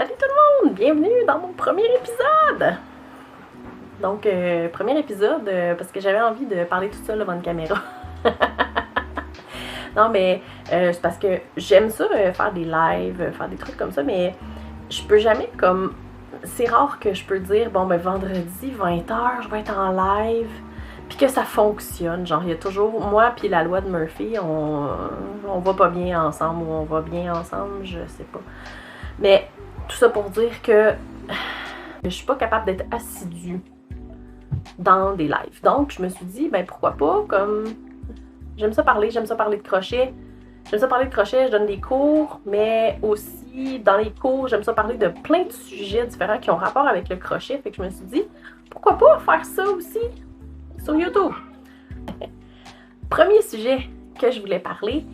Salut tout le monde! Bienvenue dans mon premier épisode! Donc, premier épisode, parce que j'avais envie de parler toute seule devant une caméra. Non, mais c'est parce que j'aime ça, faire des lives, faire des trucs comme ça, mais je peux jamais comme... C'est rare que je peux dire, bon, ben vendredi, 20h, je vais être en live, puis que ça fonctionne. Genre, il y a toujours... Moi puis la loi de Murphy, on va pas bien ensemble, ou on va bien ensemble, je sais pas. Mais tout ça pour dire que je suis pas capable d'être assidue dans des lives. Donc, je me suis dit, ben pourquoi pas, comme... J'aime ça parler de crochet. J'aime ça parler de crochet, je donne des cours, mais aussi, dans les cours, j'aime ça parler de plein de sujets différents qui ont rapport avec le crochet. Fait que je me suis dit, pourquoi pas faire ça aussi sur YouTube? Premier sujet que je voulais parler,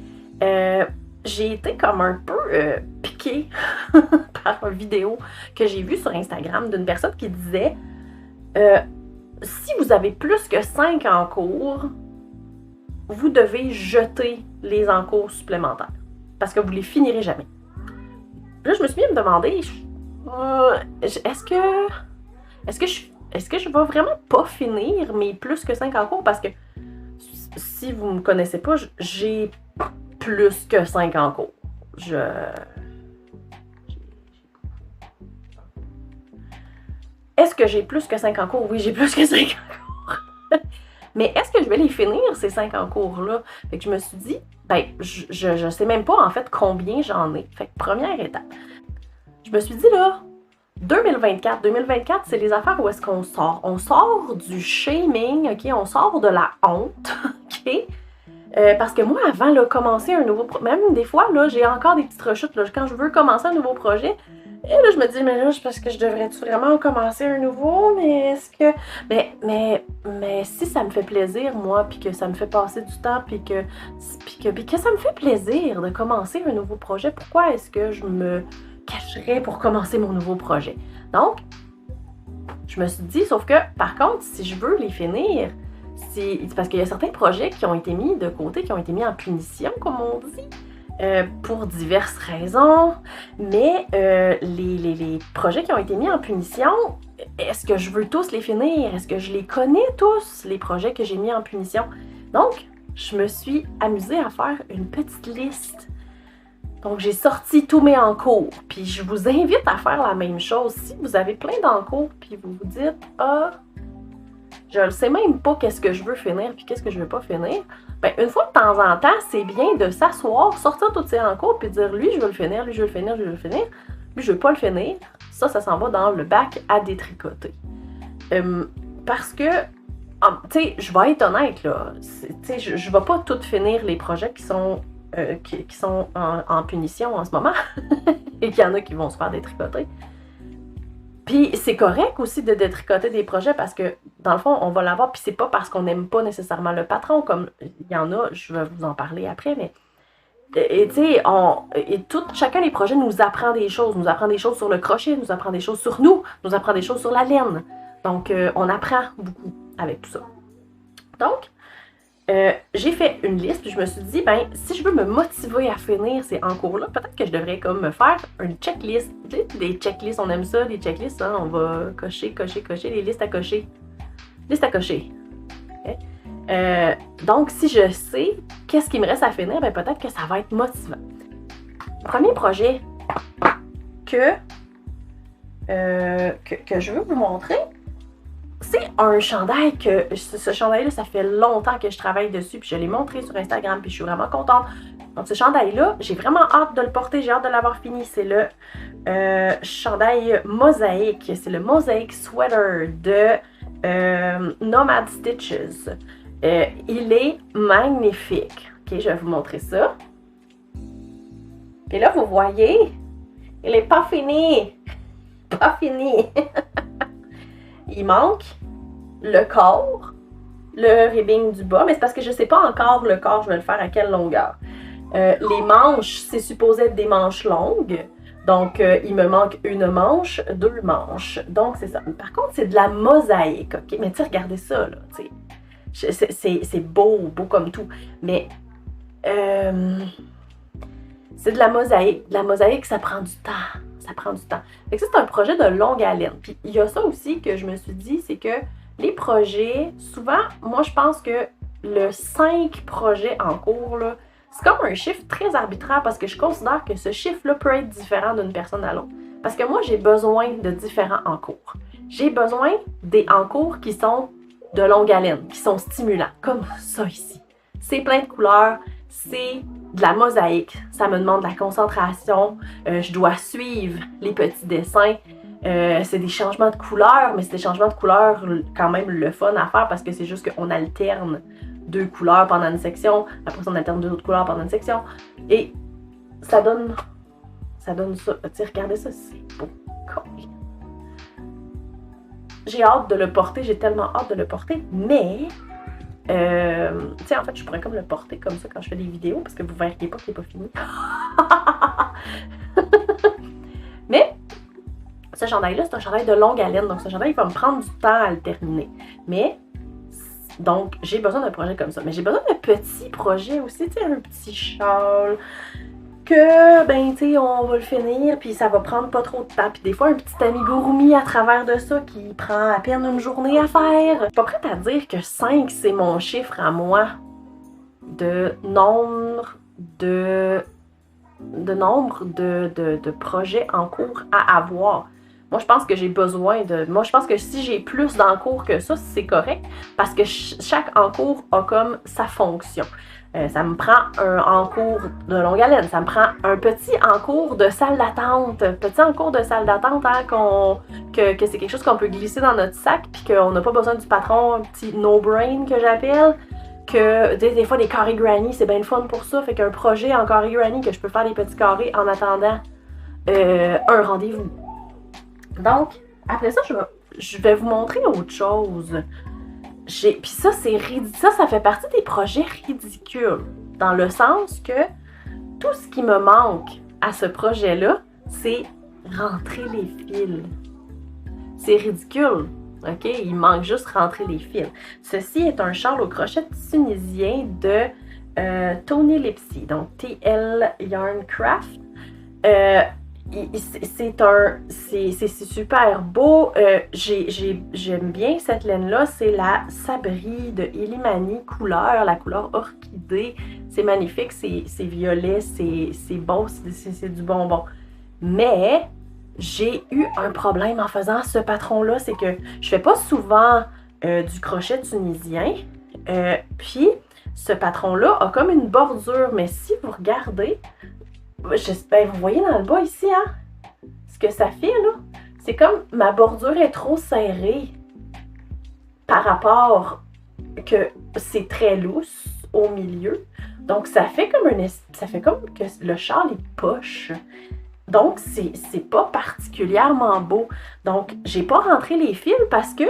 j'ai été comme un peu piquée par une vidéo que j'ai vue sur Instagram d'une personne qui disait si vous avez plus que 5 en cours, vous devez jeter les encours supplémentaires parce que vous les finirez jamais. Là, je me suis mis à me demander est-ce que je vais vraiment pas finir mes plus que 5 en cours? Parce que si vous me connaissez pas, j'ai plus que 5 en cours. Est-ce que j'ai plus que 5 en cours? Oui, j'ai plus que 5 en cours. Mais est-ce que je vais les finir, ces 5 en cours-là? Fait que je me suis dit, ben, je sais même pas en fait combien j'en ai. Fait que première étape. Je me suis dit là, 2024, c'est les affaires où est-ce qu'on sort. On sort du shaming, ok? On sort de la honte, ok? Parce que moi, avant, là, commencer un nouveau projet, même des fois, là, j'ai encore des petites rechutes, là, quand je veux commencer un nouveau projet, et là, je me dis, mais là, parce que je devrais-tu vraiment commencer un nouveau, mais est-ce que... Mais si ça me fait plaisir, moi, puis que ça me fait passer du temps, puis que ça me fait plaisir de commencer un nouveau projet, pourquoi est-ce que je me cacherais pour commencer mon nouveau projet? Donc, je me suis dit, sauf que, par contre, si je veux les finir, c'est parce qu'il y a certains projets qui ont été mis de côté, qui ont été mis en punition, comme on dit, pour diverses raisons, mais les projets qui ont été mis en punition, est-ce que je veux tous les finir? Est-ce que je les connais tous, les projets que j'ai mis en punition? Donc, je me suis amusée à faire une petite liste. Donc, j'ai sorti tous mes encours, puis je vous invite à faire la même chose. Si vous avez plein d'encours, puis vous vous dites « Ah, je ne sais même pas qu'est-ce que je veux finir, puis qu'est-ce que je veux pas finir », ben, une fois de temps en temps, c'est bien de s'asseoir, sortir tous ces encours, puis dire « Lui, je veux le finir, lui, je veux le finir, lui, je veux le finir, lui, je veux pas le finir ». Ça s'en va dans le bac à détricoter. Parce que, tu sais, je vais être honnête, là, tu sais, je vais pas tout finir les projets qui sont en punition en ce moment, et qu'il y en a qui vont se faire détricoter. Puis c'est correct aussi de détricoter des projets parce que, dans le fond, on va l'avoir, puis c'est pas parce qu'on n'aime pas nécessairement le patron, comme il y en a, je vais vous en parler après, mais... Et tu sais, chacun des projets nous apprend des choses sur le crochet, nous apprend des choses sur nous apprend des choses sur la laine. Donc, on apprend beaucoup avec tout ça. Donc, j'ai fait une liste, puis je me suis dit, ben, si je veux me motiver à finir ces encours-là, peut-être que je devrais comme me faire une checklist. Tu sais, des checklists, on aime ça, des checklists, hein, on va cocher, les listes à cocher. Liste à cocher. Okay? Donc, si je sais qu'est-ce qui me reste à finir, ben peut-être que ça va être motivant. Premier projet que je veux vous montrer, c'est un chandail que... Ce chandail-là, ça fait longtemps que je travaille dessus, puis je l'ai montré sur Instagram, puis je suis vraiment contente. Donc ce chandail-là, j'ai vraiment hâte de le porter, j'ai hâte de l'avoir fini. C'est le chandail Mosaïque. C'est le Mosaic Sweater de Nomad Stitches. Il est magnifique. Ok, je vais vous montrer ça. Et là, vous voyez, il est pas fini. Pas fini. Il manque le corps, le ribbing du bas, mais c'est parce que je sais pas encore le corps, je vais le faire à quelle longueur. Les manches, c'est supposé être des manches longues, donc il me manque une manche, 2 manches, donc c'est ça. Par contre, c'est de la mosaïque, ok? Mais tu sais, regardez ça, là, tu sais, c'est beau comme tout, mais c'est de la mosaïque. De la mosaïque, ça prend du temps. ça prend du temps. Fait que ça, c'est un projet de longue haleine. Puis il y a ça aussi que je me suis dit, c'est que les projets, souvent, moi je pense que le 5 projets en cours, là, c'est comme un chiffre très arbitraire parce que je considère que ce chiffre-là peut être différent d'une personne à l'autre. Parce que moi, j'ai besoin de différents en cours. J'ai besoin des en cours qui sont de longue haleine, qui sont stimulants, comme ça ici. C'est plein de couleurs, c'est de la mosaïque, ça me demande de la concentration, je dois suivre les petits dessins, c'est des changements de couleurs, mais c'est des changements de couleurs quand même le fun à faire parce que c'est juste qu'on alterne 2 couleurs pendant une section, après ça on alterne 2 autres couleurs pendant une section, et ça donne ça. Tu sais, regardez ça, c'est beau. J'ai hâte de le porter, j'ai tellement hâte de le porter, mais tu sais, en fait, je pourrais comme le porter comme ça quand je fais des vidéos, parce que vous verriez pas qu'il n'est pas fini. Mais, ce chandail-là, c'est un chandail de longue haleine, donc ce chandail, il va me prendre du temps à le terminer. Mais, donc, j'ai besoin d'un projet comme ça. Mais j'ai besoin d'un petit projet aussi, tu sais, un petit châle, que, ben, tu sais, on va le finir, puis ça va prendre pas trop de temps. Puis des fois, un petit amigurumi à travers de ça qui prend à peine une journée à faire. Je suis pas prête à dire que 5, c'est mon chiffre à moi de nombre de projets en cours à avoir. Moi, je pense que j'ai besoin de... Moi, je pense que si j'ai plus d'encours que ça, c'est correct, parce que chaque encours a comme sa fonction. Ça me prend un encours de longue haleine, ça me prend un petit encours de salle d'attente. Petit encours de salle d'attente, hein, que c'est quelque chose qu'on peut glisser dans notre sac, puis qu'on n'a pas besoin du patron, un petit no-brain que j'appelle. Que des fois, des carrés granny, c'est bien le fun pour ça. Fait qu'un projet en carré granny, que je peux faire des petits carrés en attendant un rendez-vous. Donc, après ça, je vais vous montrer autre chose. Puis ça, ça fait partie des projets ridicules. Dans le sens que tout ce qui me manque à ce projet-là, c'est rentrer les fils. C'est ridicule. OK? Il manque juste rentrer les fils. Ceci est un châle au crochet tunisien de Tony Lipsy, donc TL Yarn Craft. C'est super beau. J'aime bien cette laine-là. C'est la Sabri de Illimani couleur, la couleur orchidée. C'est magnifique, c'est violet, c'est beau, c'est du bonbon. Mais j'ai eu un problème en faisant ce patron-là, c'est que je fais pas souvent du crochet tunisien. Puis ce patron-là a comme une bordure, mais si vous regardez, vous voyez dans le bas ici, hein? Ce que ça fait, là, c'est comme ma bordure est trop serrée par rapport que c'est très lousse au milieu. Donc, ça fait comme que le châle est poche. Donc, c'est pas particulièrement beau. Donc, j'ai pas rentré les fils parce que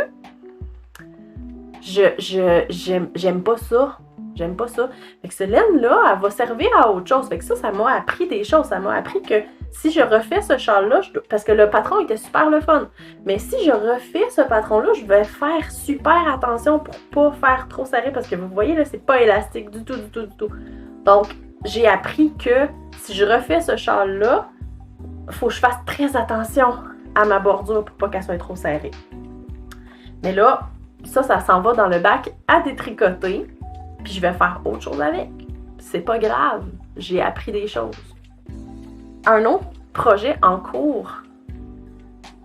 j'aime pas ça. J'aime pas ça. Fait que cette laine-là, elle va servir à autre chose. Fait que ça m'a appris des choses. Ça m'a appris que si je refais ce châle-là, parce que le patron était super le fun, mais si je refais ce patron-là, je vais faire super attention pour pas faire trop serré, parce que vous voyez, là, c'est pas élastique du tout. Donc, j'ai appris que si je refais ce châle-là, faut que je fasse très attention à ma bordure pour pas qu'elle soit trop serrée. Mais là, ça s'en va dans le bac à détricoter. Puis je vais faire autre chose avec. C'est pas grave, j'ai appris des choses. Un autre projet en cours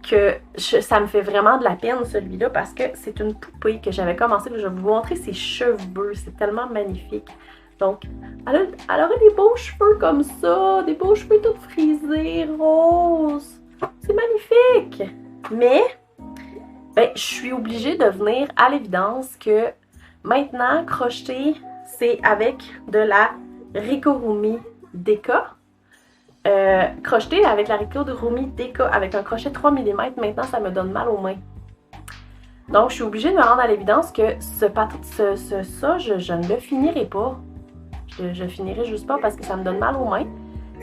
que ça me fait vraiment de la peine, celui-là, parce que c'est une poupée que j'avais commencé. Je vais vous montrer ses cheveux, c'est tellement magnifique. Donc, elle aurait des beaux cheveux comme ça, des beaux cheveux tout frisés, roses. C'est magnifique! Mais, je suis obligée de venir à l'évidence que maintenant, crocheter, c'est avec de la Rikorumi Deka. Crocheter avec la Rikorumi Deka avec un crochet 3 mm, maintenant, ça me donne mal aux mains. Donc, je suis obligée de me rendre à l'évidence que je ne le finirai pas. Je finirai juste pas parce que ça me donne mal aux mains.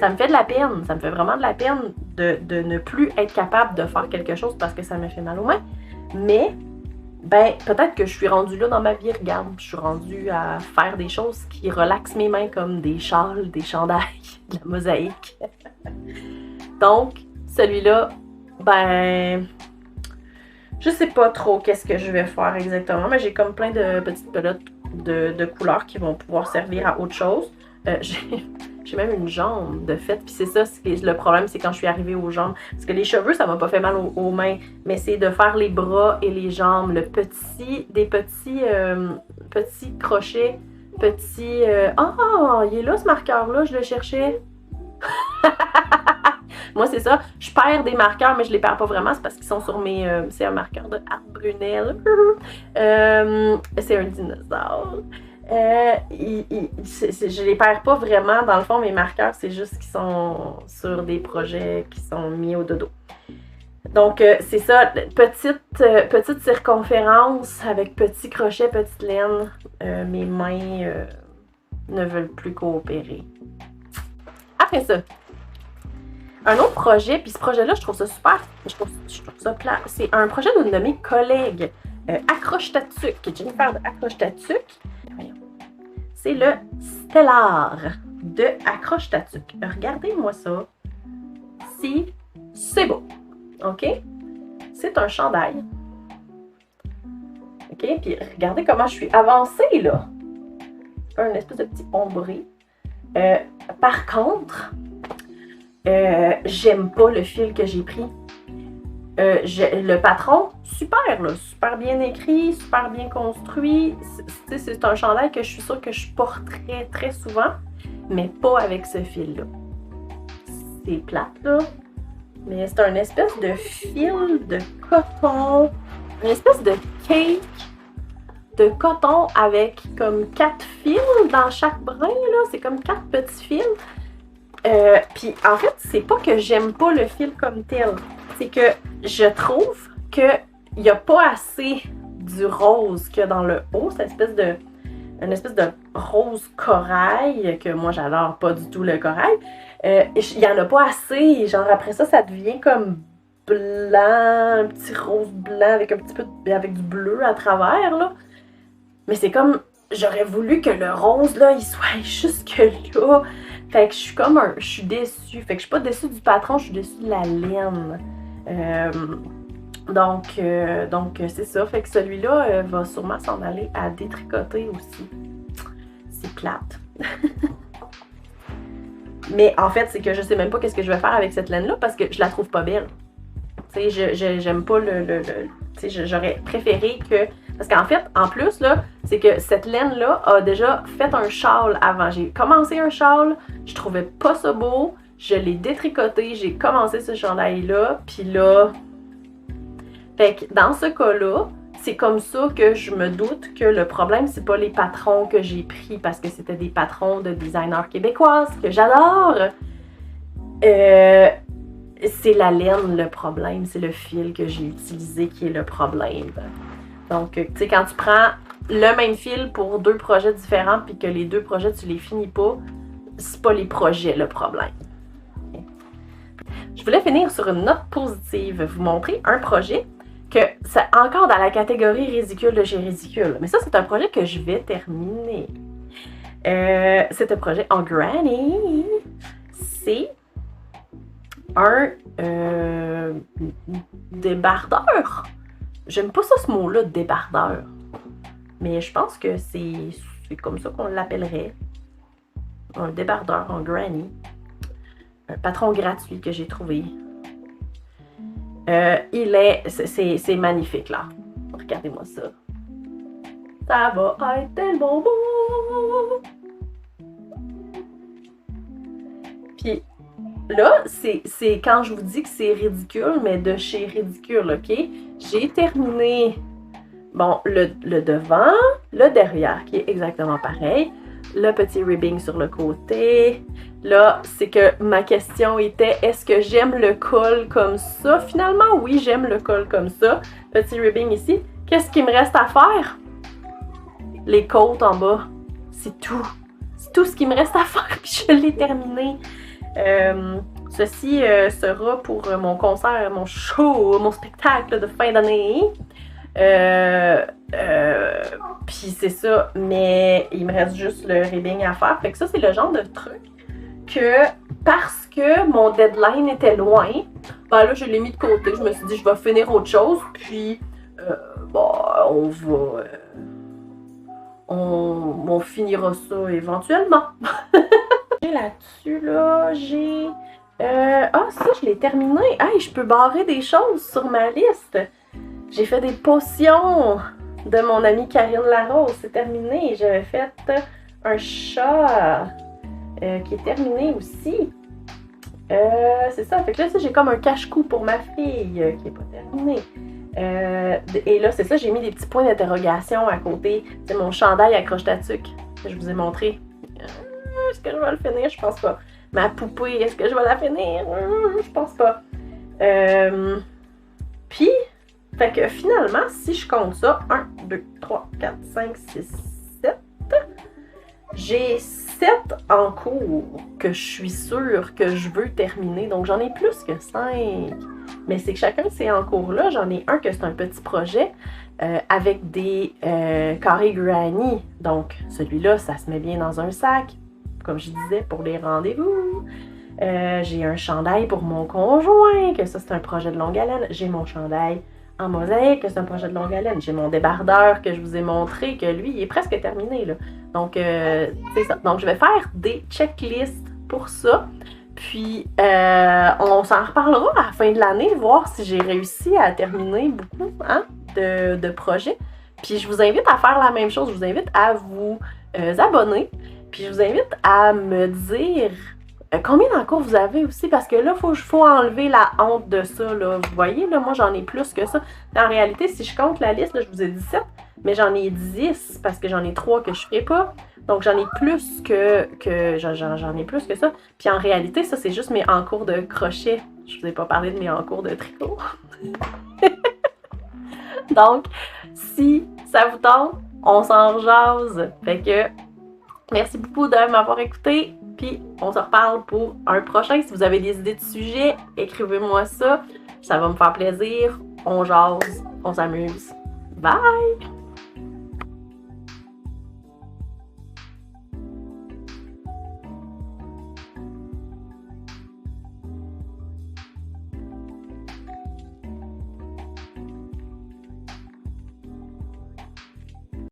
Ça me fait de la peine. Ça me fait vraiment de la peine de ne plus être capable de faire quelque chose parce que ça me fait mal aux mains. Mais peut-être que je suis rendue là dans ma vie, regarde, je suis rendue à faire des choses qui relaxent mes mains comme des châles, des chandails, de la mosaïque. Donc, celui-là, ben, je sais pas trop qu'est-ce que je vais faire exactement, mais j'ai comme plein de petites pelotes de couleurs qui vont pouvoir servir à autre chose. J'ai même une jambe de fait, puis c'est ça, le problème, c'est quand je suis arrivée aux jambes. Parce que les cheveux, ça m'a pas fait mal aux mains, mais c'est de faire les bras et les jambes, des petits crochets, petits... Oh, il est là ce marqueur-là, je le cherchais. Moi, c'est ça, je perds des marqueurs, mais je les perds pas vraiment, c'est parce qu'ils sont sur mes... c'est un marqueur de Art Brunel. C'est un dinosaure. Je les perds pas vraiment, dans le fond, mes marqueurs, c'est juste qu'ils sont sur des projets qui sont mis au dodo. Donc, c'est ça, petite circonférence avec petit crochet, petite laine. Mes mains ne veulent plus coopérer. Après ça, un autre projet, puis ce projet-là, je trouve ça super, je trouve ça plat. C'est un projet d'une de mes collègues, Accroche ta tuque, Jennifer de Accroche ta tuque. C'est le Stellar de Accroche ta tuque. Regardez-moi ça. Si c'est beau. OK? C'est un chandail. OK? Puis regardez comment je suis avancée, là. C'est un espèce de petit ombré. Par contre, j'aime pas le fil que j'ai pris. Le patron, super, là, super bien écrit, super bien construit. C'est un chandail que je suis sûre que je porterais très souvent, mais pas avec ce fil-là. C'est plate, là, mais c'est un espèce de fil de coton, une espèce de cake de coton avec comme 4 fils dans chaque brin, là. C'est comme 4 petits fils. Puis en fait, c'est pas que j'aime pas le fil comme tel. C'est que je trouve qu'il n'y a pas assez du rose qu'il y a dans le haut, une espèce de rose corail, que moi j'adore pas du tout le corail. Il n'y en a pas assez, genre après ça, ça devient comme blanc, un petit rose blanc avec un petit peu avec du bleu à travers, là. Mais c'est comme, j'aurais voulu que le rose, là, il soit jusque là. Fait que je suis déçue. Fait que je suis pas déçue du patron, je suis déçue de la laine. Donc c'est ça. Fait que celui-là va sûrement s'en aller à détricoter aussi. C'est plate. Mais en fait, c'est que je sais même pas qu'est-ce que je vais faire avec cette laine-là parce que je la trouve pas belle. Tu sais, j'aime pas tu sais, j'aurais préféré que... Parce qu'en fait, en plus, là, c'est que cette laine-là a déjà fait un châle avant. J'ai commencé un châle, je trouvais pas ça beau, je l'ai détricoté, j'ai commencé ce chandail-là, puis là... Fait que dans ce cas-là, c'est comme ça que je me doute que le problème, c'est pas les patrons que j'ai pris, parce que c'était des patrons de designers québécoises que j'adore. C'est la laine le problème, c'est le fil que j'ai utilisé qui est le problème. Donc, tu sais, quand tu prends le même fil pour 2 projets différents puis que les 2 projets, tu les finis pas, c'est pas les projets le problème. Je voulais finir sur une note positive, vous montrer un projet que c'est encore dans la catégorie ridicule de chez Ridicule. Mais ça, c'est un projet que je vais terminer. C'est un projet en granny. C'est un débardeur. J'aime pas ça ce mot-là, débardeur. Mais je pense que c'est comme ça qu'on l'appellerait. Un débardeur en granny. Un patron gratuit que j'ai trouvé. C'est magnifique là. Regardez-moi ça. Ça va être tellement beau. Puis là, c'est quand je vous dis que c'est ridicule, mais de chez Ridicule, ok? J'ai terminé, bon, le devant, le derrière, qui est exactement pareil, le petit ribbing sur le côté. Là, c'est que ma question était, est-ce que j'aime le col comme ça? Finalement, oui, j'aime le col comme ça. Petit ribbing ici. Qu'est-ce qu'il me reste à faire? Les côtes en bas. C'est tout. C'est tout ce qu'il me reste à faire, puis je l'ai terminé. Ceci sera pour mon concert, mon show, mon spectacle de fin d'année. Puis c'est ça, mais il me reste juste le ribbing à faire. Fait que ça, c'est le genre de truc que, parce que mon deadline était loin, Ben là, je l'ai mis de côté. Je me suis dit, je vais finir autre chose. Puis, bon, on finira ça éventuellement. Là-dessus, là, j'ai... ça, je l'ai terminé. Hey, je peux barrer des choses sur ma liste. J'ai fait des potions de mon amie Karine Larose. C'est terminé. J'avais fait un chat qui est terminé aussi. C'est ça. Fait que là, j'ai comme un cache-cou pour ma fille qui est pas terminé. Et là, c'est ça, j'ai mis des petits points d'interrogation à côté. C'est mon chandail à croche-tatuc que je vous ai montré. Est-ce que je vais le finir? Je pense pas. Ma poupée, est-ce que je vais la finir? Je pense pas. Puis, fait que finalement, si je compte ça, 1, 2, 3, 4, 5, 6, 7, j'ai 7 en cours que je suis sûre que je veux terminer. Donc, j'en ai plus que 5. Mais c'est que chacun de ces en cours-là, j'en ai un que c'est un petit projet avec des carrés granny. Donc, celui-là, ça se met bien dans un sac, comme je disais, pour les rendez-vous. J'ai un chandail pour mon conjoint, que ça, c'est un projet de longue haleine. J'ai mon chandail en mosaïque, que c'est un projet de longue haleine. J'ai mon débardeur que je vous ai montré, que lui, il est presque terminé, là. Donc, c'est ça. Donc, je vais faire des checklists pour ça. Puis, on s'en reparlera à la fin de l'année, voir si j'ai réussi à terminer beaucoup de projets. Puis, je vous invite à faire la même chose. Je vous invite à vous abonner. Puis, je vous invite à me dire combien d'encours vous avez aussi. Parce que là, il faut enlever la honte de ça. Là. Vous voyez, là, moi, j'en ai plus que ça. En réalité, si je compte la liste, là, je vous ai dit 7, mais j'en ai 10 parce que j'en ai 3 que je ne ferai pas. Donc, j'en ai plus j'en ai plus que ça. Puis en réalité, ça, c'est juste mes encours de crochet. Je vous ai pas parlé de mes encours de tricot. Donc, si ça vous tente, on s'en jase. Fait que, merci beaucoup de m'avoir écouté. Puis, on se reparle pour un prochain. Si vous avez des idées de sujets, écrivez-moi ça. Ça va me faire plaisir. On jase, on s'amuse. Bye!